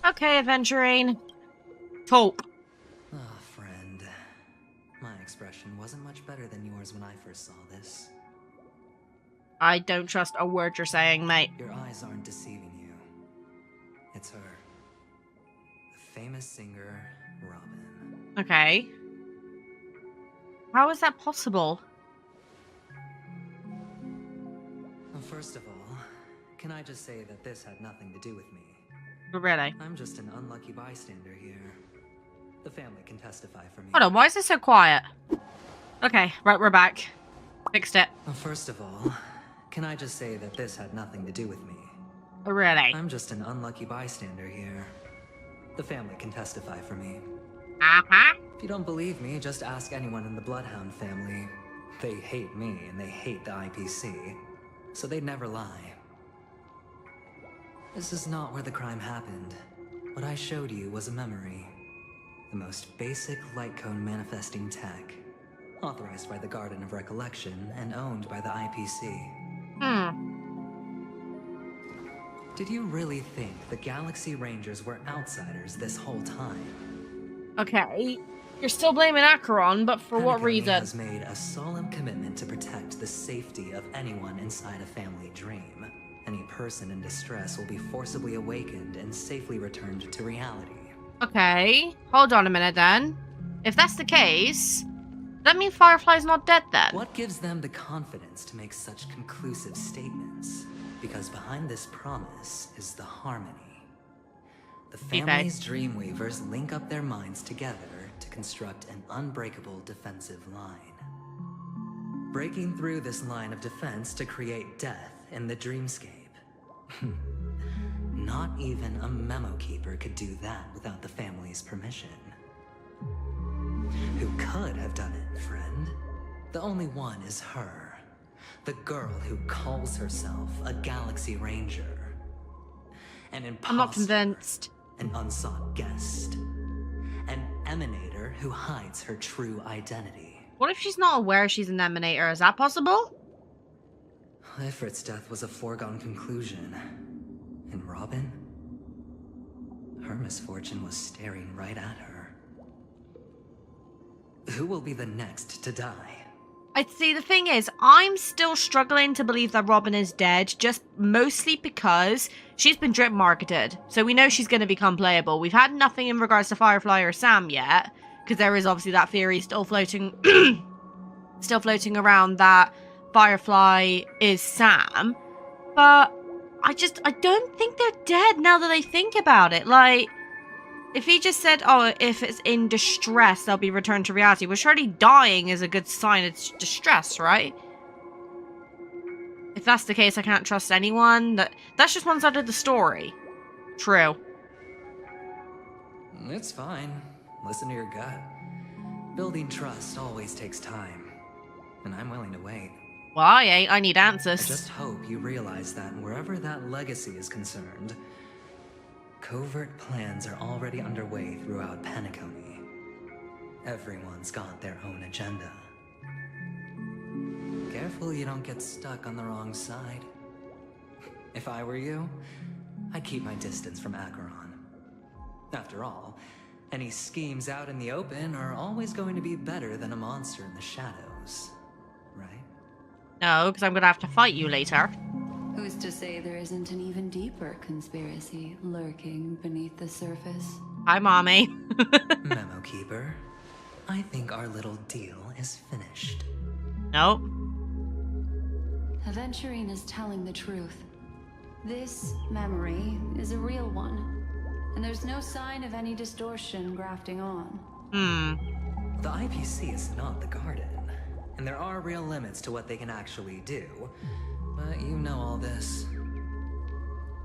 Okay, Aventurine. Talk. Ah, friend. My expression wasn't much better than yours when I first saw this. I don't trust a word you're saying, mate. Your eyes aren't deceiving you. It's her. The famous singer, Robin. Okay. How is that possible? Well, first of all, can I just say that this had nothing to do with me? Really? I'm just an unlucky bystander here. The family can testify for me. Hold on, why is it so quiet? Okay, right, we're back. Fixed it. Well, first of all, can I just say that this had nothing to do with me? Really? I'm just an unlucky bystander here. The family can testify for me. Uh-huh. If you don't believe me, just ask anyone in the Bloodhound family. They hate me and they hate the IPC, so they'd never lie. This is not where the crime happened. What I showed you was a memory. The most basic light cone manifesting tech. Authorized by the Garden of Recollection and owned by the IPC. Did you really think the Galaxy Rangers were outsiders this whole time? Okay. You're still blaming Acheron, but for what Pentagon reason? has made a solemn commitment to protect the safety of anyone inside a family dream. Any person in distress will be forcibly awakened and safely returned to reality. Okay. Hold on a minute then. If that's the case, that means Firefly's not dead then. What gives them the confidence to make such conclusive statements? Because behind this promise is the harmony. The family's Dreamweavers link up their minds together to construct an unbreakable defensive line. Breaking through this line of defense to create death in the dreamscape. Not even a memo keeper could do that without the family's permission. Who could have done it, friend? The only one is her. The girl who calls herself a Galaxy Ranger. An imposter. I'm not convinced. An unsought guest. An emanator who hides her true identity. What if she's not aware she's an emanator? Is that possible? Ifrit's death was a foregone conclusion. And Robin? Her misfortune was staring right at her. Who will be the next to die? I'd see, the thing is, I'm still struggling to believe that Robin is dead, just mostly because she's been drip marketed. So we know she's going to become playable. We've had nothing in regards to Firefly or Sam yet, because there is obviously that theory still floating, around that Firefly is Sam. But I don't think they're dead now that I think about it. Like, if he just said, oh, if it's in distress, they'll be returned to reality. Well, surely dying is a good sign of distress, right? If that's the case, I can't trust anyone. That's just one side of the story. True. It's fine. Listen to your gut. Building trust always takes time. And I'm willing to wait. Well, I ain't. I need I answers. just hope you realize that wherever that legacy is concerned, covert plans are already underway throughout Penacony. Everyone's got their own agenda. Careful you don't get stuck on the wrong side. If I were you, I'd keep my distance from Acheron. After all, any schemes out in the open are always going to be better than a monster in the shadows, right? No, because I'm going to have to fight you later. Who's to say there isn't an even deeper conspiracy lurking beneath the surface? Hi, Mommy. Memo Keeper, I think our little deal is finished. Nope. Aventurine is telling the truth. This memory is a real one, and there's no sign of any distortion grafting on. The IPC is not the Garden, and there are real limits to what they can actually do. But you know all this.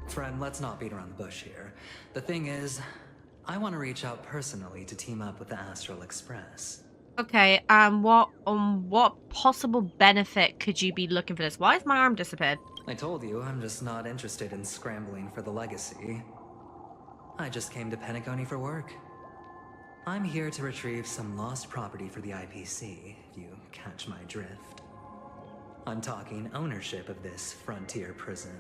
Friend, let's not beat around the bush here. The thing is, I want to reach out personally to team up with the Astral Express. Okay, what possible benefit could you be looking for this? Why is my arm disappeared? I told you, I'm just not interested in scrambling for the legacy. I just came to Penacony for work. I'm here to retrieve some lost property for the IPC, if you catch my drift. I'm talking ownership of this frontier prison.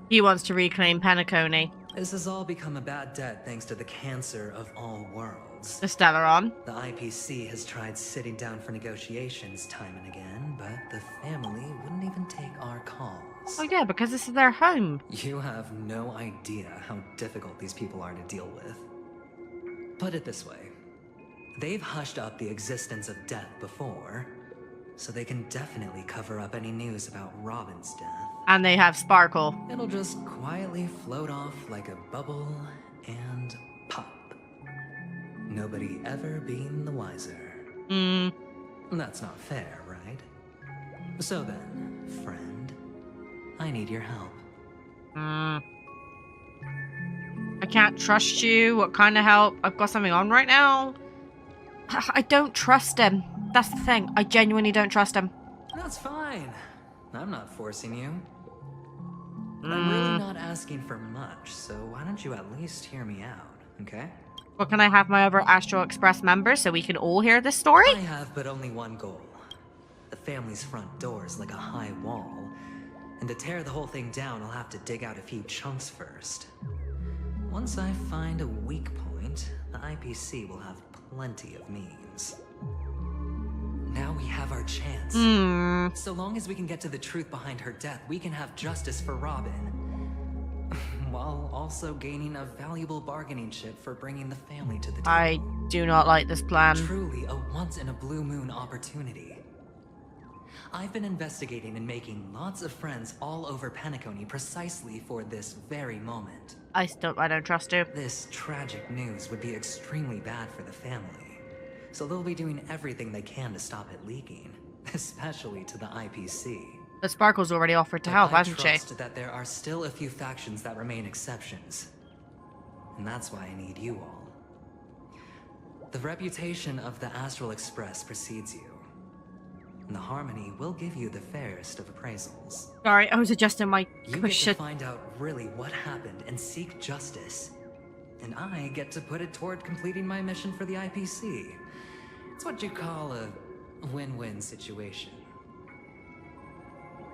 He wants to reclaim Penacony. This has all become a bad debt thanks to the cancer of all worlds. The Stellaron. The IPC has tried sitting down for negotiations time and again, but the family wouldn't even take our calls. Oh yeah, because this is their home. You have no idea how difficult these people are to deal with. Put it this way. They've hushed up the existence of death before, so they can definitely cover up any news about Robin's death. And they have Sparkle. It'll just quietly float off like a bubble and pop. Nobody ever being the wiser. That's not fair, right? So then, friend, I need your help. I can't trust you. What kind of help? I've got something on right now. I don't trust him. That's the thing. I genuinely don't trust him. That's fine. I'm not forcing you. I'm really not asking for much, so why don't you at least hear me out, okay? Well, can I have my other Astral Express members so we can all hear this story? I have but only one goal. The family's front door is like a high wall, and to tear the whole thing down, I'll have to dig out a few chunks first. Once I find a weak point, the IPC will have plenty of means. Now we have our chance. So long as we can get to the truth behind her death, we can have justice for Robin. While also gaining a valuable bargaining chip for bringing the family to the table. I do not like this plan. Truly a once-in-a-blue-moon opportunity. I've been investigating and making lots of friends all over Penacony precisely for this very moment. I don't trust you. This tragic news would be extremely bad for the family, so they'll be doing everything they can to stop it leaking, especially to the IPC. But Sparkle's already offered to help, hasn't she? I trust that there are still a few factions that remain exceptions, and that's why I need you all. The reputation of the Astral Express precedes you, and the Harmony will give you the fairest of appraisals. Sorry, I was adjusting my You get to find out really what happened and seek justice, and I get to put it toward completing my mission for the IPC. It's what you call a win-win situation.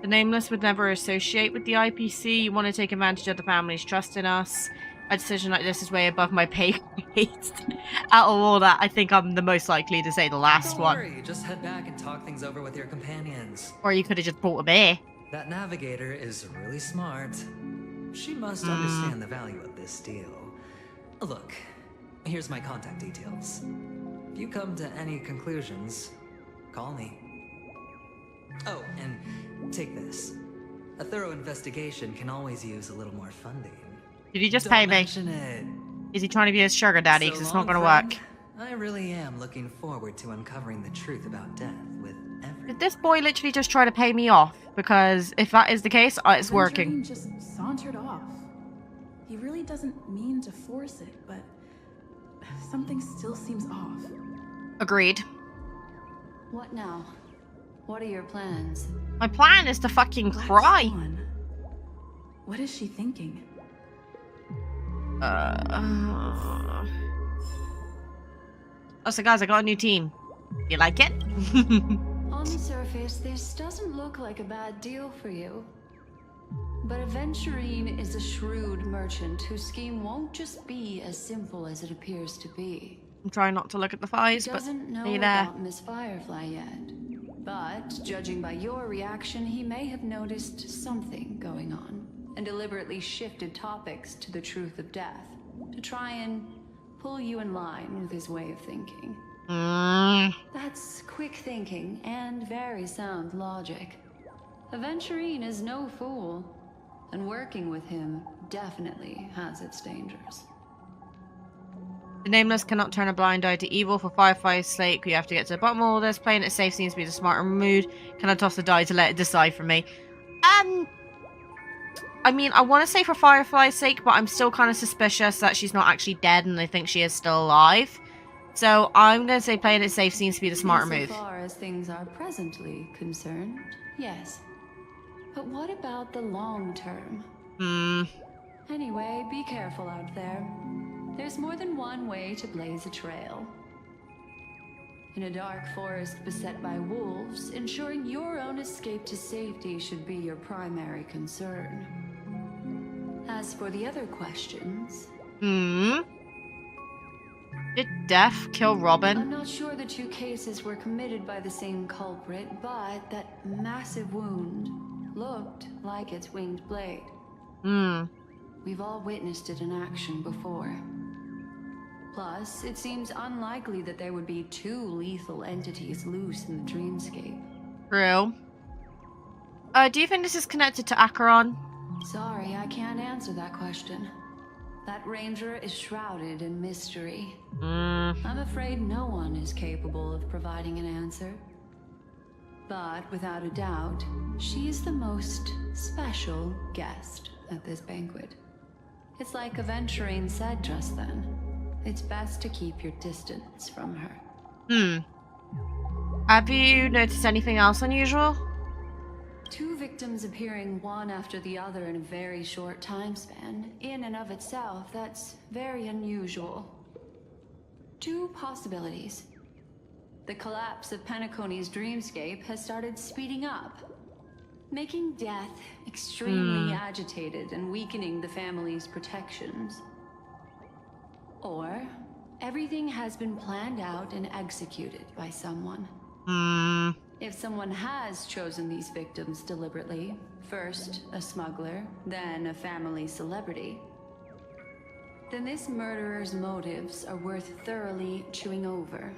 The Nameless would never associate with the IPC. You want to take advantage of the family's trust in us. A decision like this is way above my pay grade. Out of all that, I think I'm the most likely to say the last one. Don't worry, just head back and talk things over with your companions. Or you could have just bought a beer. That navigator is really smart. She must understand the value of this deal. Look, here's my contact details. If you come to any conclusions, call me. Oh, and take this. A thorough investigation can always use a little more funding. Did he just pay me? It. Is he trying to be his sugar daddy? Because it's not going to work. I really am looking forward to uncovering the truth about death with everyone. Did this boy literally just try to pay me off? Because if that is the case, it's working. Just sauntered off. He really doesn't mean to force it, but something still seems off. Agreed. What now? What are your plans? My plan is to fucking cry. What is she thinking? Oh, so guys, I got a new team. You like it? On the surface, this doesn't look like a bad deal for you. But Aventurine is a shrewd merchant whose scheme won't just be as simple as it appears to be. I'm trying not to look at the thighs, He but doesn't know are you there? about Miss Firefly yet. But, judging by your reaction, he may have noticed something going on, and deliberately shifted topics to the truth of death, to try and pull you in line with his way of thinking. That's quick thinking and very sound logic. Aventurine is no fool, and working with him definitely has its dangers. The Nameless cannot turn a blind eye to evil. For Firefly's sake, we have to get to the bottom of all this. Playing it safe seems to be the smarter mood. Can I toss the die to let it decide for me? I mean, I want to say for Firefly's sake, but I'm still kind of suspicious that she's not actually dead and I think she is still alive. So I'm going to say playing it safe seems to be the smarter move. So far as things are presently concerned, yes. But what about the long term? Anyway, be careful out there. There's more than one way to blaze a trail. In a dark forest beset by wolves, ensuring your own escape to safety should be your primary concern. As for the other questions... Did Death kill Robin? I'm not sure the two cases were committed by the same culprit, but that massive wound looked like its winged blade. We've all witnessed it in action before. Plus, it seems unlikely that there would be two lethal entities loose in the dreamscape. True. Do you think this is connected to Acheron? Sorry, I can't answer that question. That ranger is shrouded in mystery. I'm afraid no one is capable of providing an answer. But without a doubt, she is the most special guest at this banquet. It's like Aventurine said just then. It's best to keep your distance from her. Have you noticed anything else unusual? Two victims appearing one after the other in a very short time span, in and of itself, that's very unusual. Two possibilities. The collapse of Penacony's dreamscape has started speeding up, making Death extremely agitated and weakening the family's protections. Or, everything has been planned out and executed by someone. If someone has chosen these victims deliberately, first a smuggler, then a family celebrity, then this murderer's motives are worth thoroughly chewing over.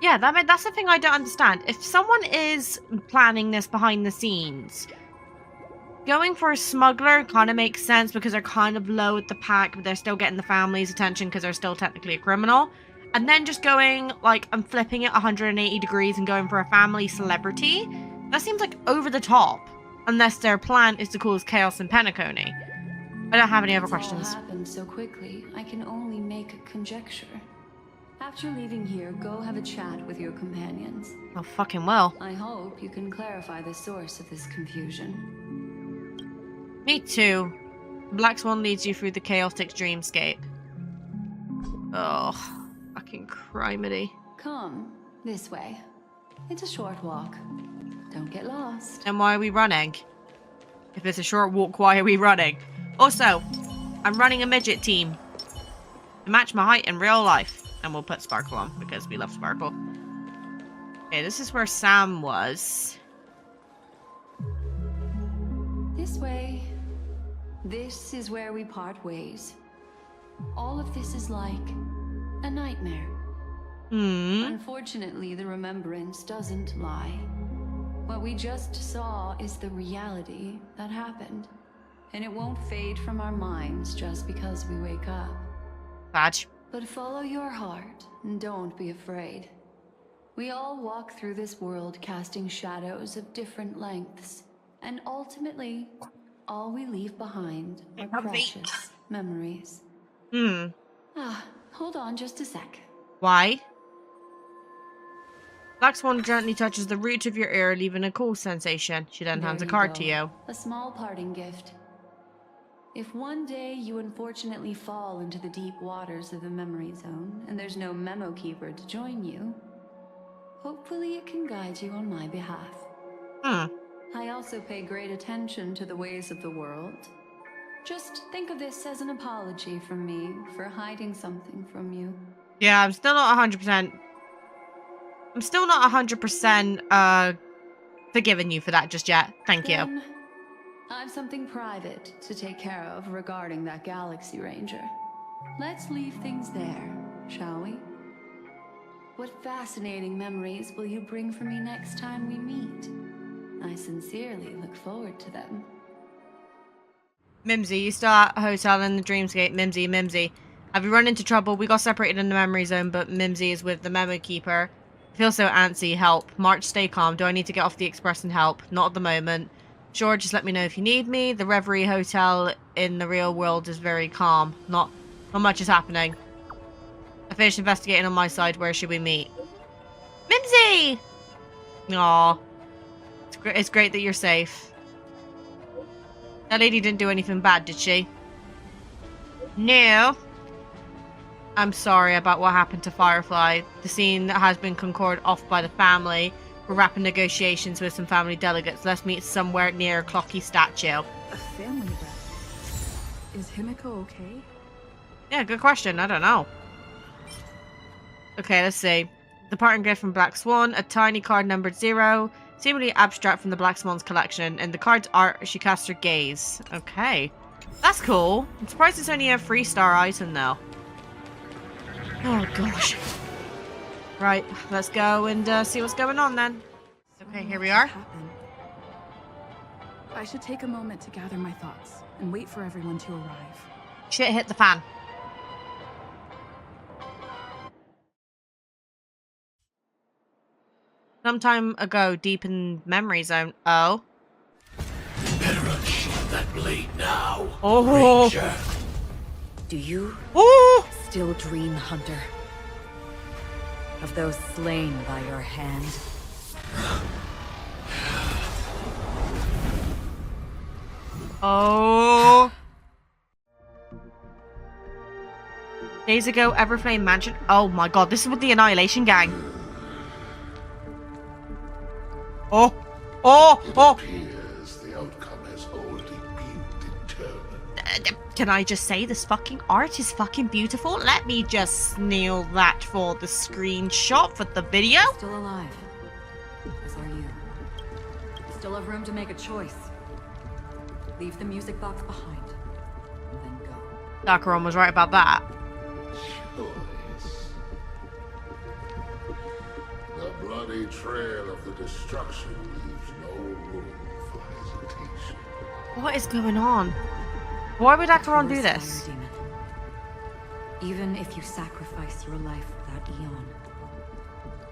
Yeah, that's the thing I don't understand. If someone is planning this behind the scenes, going for a smuggler kind of makes sense because they're kind of low at the pack, but they're still getting the family's attention because they're still technically a criminal. And then just going, like, and flipping it 180 degrees and going for a family celebrity, that seems like over the top. Unless their plan is to cause chaos in Penacony. I don't have any other questions. It all happened so quickly, I can only make a conjecture. After leaving here, go have a chat with your companions. Oh, fucking well. I hope you can clarify the source of this confusion. Me too. Black Swan leads you through the chaotic dreamscape. Oh, fucking criminy. Come, this way. It's a short walk. Don't get lost. And why are we running? If it's a short walk, why are we running? Also, I'm running a midget team. To match my height in real life. And we'll put Sparkle on, because we love Sparkle. Okay, this is where Sam was. This way. This is where we part ways. All of this is like a nightmare. Unfortunately, the remembrance doesn't lie. What we just saw is the reality that happened. And it won't fade from our minds just because we wake up. Badge. But follow your heart and don't be afraid. We all walk through this world casting shadows of different lengths. And ultimately, all we leave behind are precious memories. Hold on just a sec. Why? Black Swan gently touches the root of your ear, leaving a cool sensation. She then hands a card to you. A small parting gift. If one day you unfortunately fall into the deep waters of the memory zone, and there's no memo keeper to join you, hopefully it can guide you on my behalf. I also pay great attention to the ways of the world. Just think of this as an apology from me for hiding something from you. Yeah, I'm still not 100%. I'm still not 100% forgiving you for that just yet. Thank you. I've something private to take care of regarding that Galaxy Ranger. Let's leave things there, shall we? What fascinating memories will you bring for me next time we meet? I sincerely look forward to them. Mimsy, you still at a hotel in the Dreamscape. Mimsy. Have you run into trouble? We got separated in the memory zone, but Mimsy is with the memo keeper. I feel so antsy. Help. March, stay calm. Do I need to get off the express and help? Not at the moment. Sure, just let me know if you need me. The Reverie Hotel in the real world is very calm. Not much is happening. I finished investigating on my side. Where should we meet? Mimsy! Aw. It's great that you're safe. That lady didn't do anything bad, did she? No. I'm sorry about what happened to Firefly. The scene that has been concorded off by the family We're wrapping negotiations with some family delegates. Let's meet somewhere near a clocky statue. A family death. Is Himiko okay? Yeah, good question. I don't know. Okay, let's see. The parting gift from Black Swan, a tiny card numbered 0, seemingly abstract from the Black Swan's collection. In the card's art, she casts her gaze. Okay. That's cool. I'm surprised it's only a 3-star item, though. Oh, gosh. Right, let's go and see what's going on, then. Okay, here we are. I should take a moment to gather my thoughts and wait for everyone to arrive. Shit hit the fan. Some time ago, deep in memory zone. Oh. Better unsheath that blade now. Oh. Ranger. Do you Oh. still dream, Hunter? Of those slain by your hand? Oh. Days ago, Everflame Mansion. Oh my god, this is with the Annihilation Gang. Oh. Oh. Oh. Appears the outcome has already been determined. Can I just say this fucking art is fucking beautiful? Let me just steal that for the screenshot for the video. Still alive. As are you. Still have room to make a choice. Leave the music box behind. And then go. Acheron was right about that. Choice. The bloody trail of the destruction leaves no room for hesitation. What is going on? Why would Acheron do Towards this? Fire Demon. Even if you sacrifice your life for that Eon,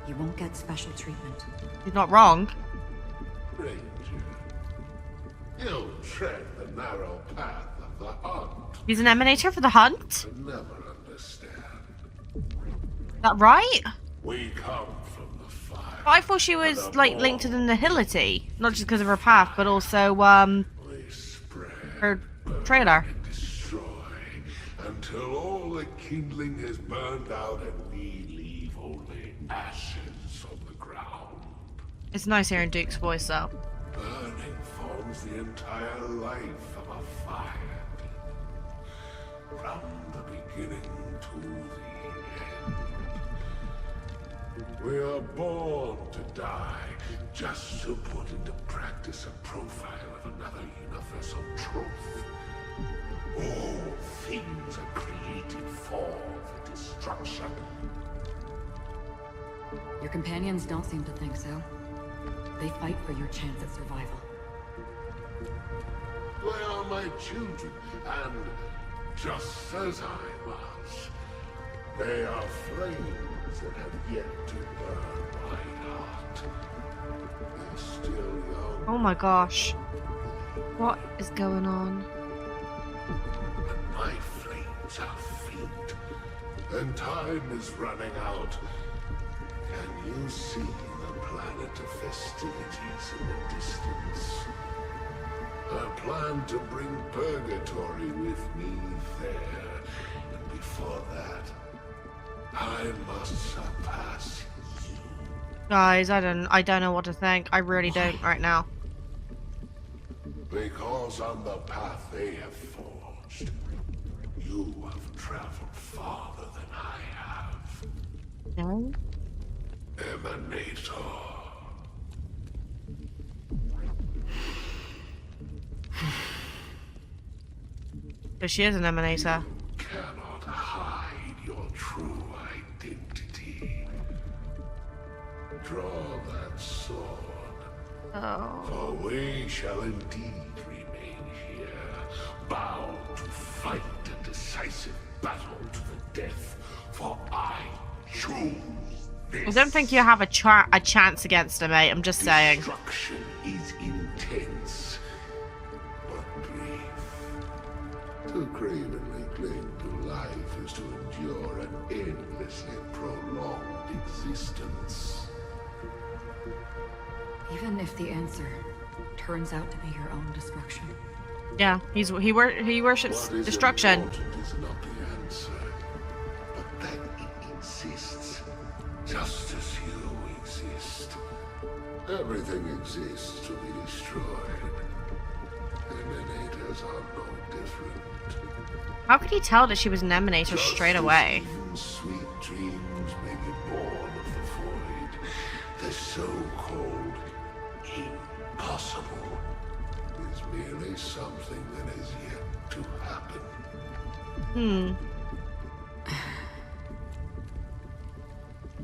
you won't get special treatment. He's not wrong. Ranger, you tread the narrow path of the hunt. He's an emanator for the hunt? To never understand. Is that right? We come from the fire. I thought she was like linked to the Nihility, not just because of her path, but also We spread her trailer. and destroy until all the kindling is burned out and we leave only ashes on the ground. It's nice hearing Duke's voice though. Burning forms the entire life of a fire. From the beginning to the end. We are born to die just to put into practice a profile of another universal truth. All things are created for the destruction. Your companions don't seem to think so. They fight for your chance at survival. They are my children, and just as I was, they are flames that have yet to burn my heart. They're still young. Oh my gosh. What is going on? And my flames are faint, and time is running out. Can you see the planet of festivities in the distance? I plan to bring purgatory with me there, and before that, I must surpass you. Guys, I don't know what to think. I really don't right now. Because on the path they have forged, you have traveled farther than I have. No? Emanator. So she is an emanator. Cannot hide your true identity. Draw that sword, Oh. for we shall indeed remain here, bound to fight a decisive battle to the death, for I choose this. I don't think you have a chance against her, mate. I'm just saying. Destruction is intense, but brief. To cravenly cling to life is to endure an endlessly prolonged existence. Even if the answer turns out to be your own destruction. Yeah, he worships What is destruction. important is not the answer, but that it exists, just as you exist. Everything exists to be destroyed. Emanators are no different. How could he tell that she was an emanator straight away? Even sweet dreams may be born of the void. The so-called impossible is merely something that is yet to happen.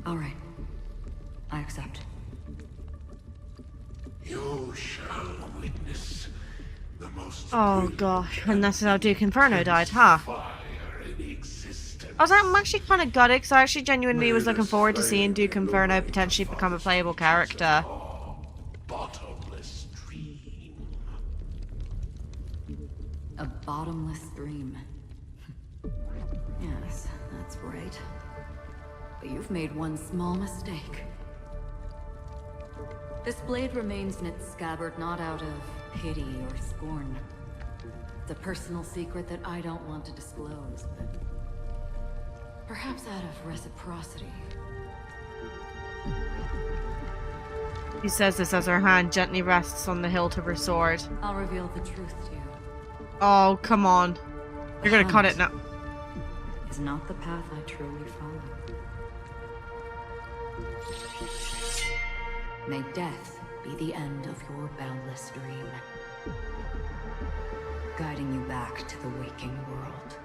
All right. I accept. You shall witness the most Oh gosh, and that's how Duke Inferno died, huh? fire in existence. I'm actually kind of gutted because I actually genuinely was looking forward to seeing Duke Inferno potentially become a playable character. Bottomless dream. A bottomless dream. Yes, that's right. But you've made one small mistake. This blade remains in its scabbard not out of pity or scorn. It's a personal secret that I don't want to disclose, but perhaps out of reciprocity. He says this as her hand gently rests on the hilt of her sword. I'll reveal the truth to you. Oh, come on. You're gonna cut it now. Is not the path I truly follow. May death be the end of your boundless dream, guiding you back to the waking world.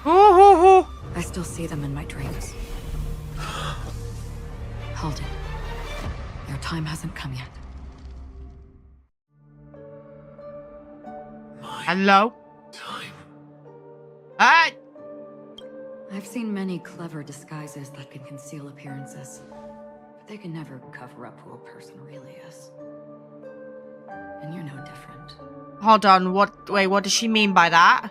Oh. I still see them in my dreams. Hold it. Your time hasn't come yet. Hello? Time. Hey! I've seen many clever disguises that can conceal appearances, but they can never cover up who a person really is. And you're no different. Hold on, wait, what does she mean by that?